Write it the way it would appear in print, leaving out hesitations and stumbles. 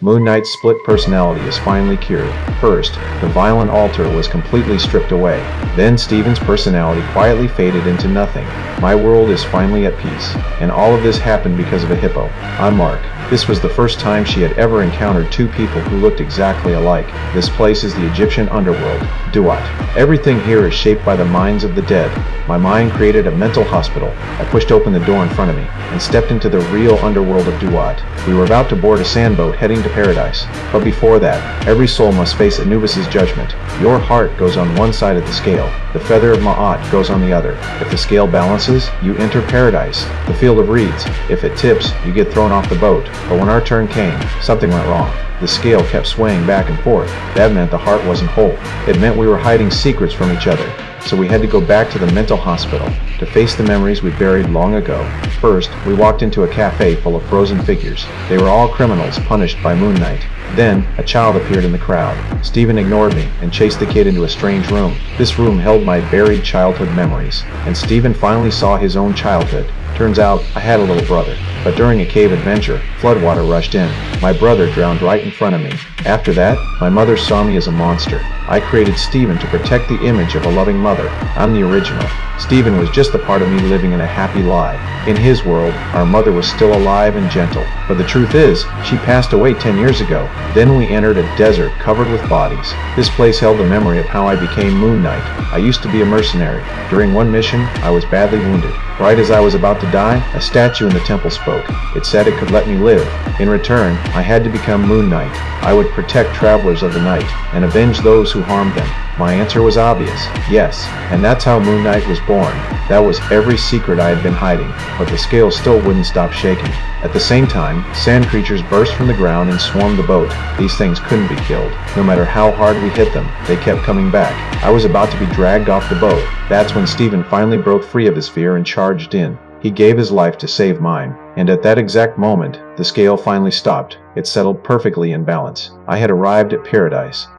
Moon Knight's split personality is finally cured. First, the violent altar was completely stripped away. Then Steven's personality quietly faded into nothing. My world is finally at peace. And all of this happened because of a hippo. I'm Mark. This was the first time she had ever encountered two people who looked exactly alike. This place is the Egyptian underworld, Duat. Everything here is shaped by the minds of the dead. My mind created a mental hospital. I pushed open the door in front of me and stepped into the real underworld of Duat. We were about to board a sandboat heading to paradise. But before that, every soul must face Anubis's judgment. Your heart goes on one side of the scale. The feather of Ma'at goes on the other. If the scale balances, you enter paradise, the field of reeds. If it tips, you get thrown off the boat. But when our turn came, something went wrong. The scale kept swaying back and forth. That meant the heart wasn't whole. It meant we were hiding secrets from each other. So we had to go back to the mental hospital to face the memories we buried long ago. First, we walked into a cafe full of frozen figures. They were all criminals punished by Moon Knight. Then, a child appeared in the crowd. Steven ignored me and chased the kid into a strange room. This room held my buried childhood memories. And Steven finally saw his own childhood. Turns out, I had a little brother. But during a cave adventure, floodwater rushed in. My brother drowned right in front of me. After that, my mother saw me as a monster. I created Steven to protect the image of a loving mother. I'm the original. Steven was just a part of me living in a happy lie. In his world, our mother was still alive and gentle. But the truth is, she passed away 10 years ago. Then we entered a desert covered with bodies. This place held the memory of how I became Moon Knight. I used to be a mercenary. During one mission, I was badly wounded. Right as I was about to die, a statue in the temple spoke. It said it could let me live. In return, I had to become Moon Knight. I would protect travelers of the night and avenge those who harmed them. My answer was obvious, yes, and that's how Moon Knight was born. That was every secret I had been hiding, but the scales still wouldn't stop shaking. At the same time, sand creatures burst from the ground and swarmed the boat. These things couldn't be killed. No matter how hard we hit them, they kept coming back. I was about to be dragged off the boat. That's when Steven finally broke free of his fear and charged in. He gave his life to save mine. And at that exact moment, the scale finally stopped. It settled perfectly in balance. I had arrived at paradise.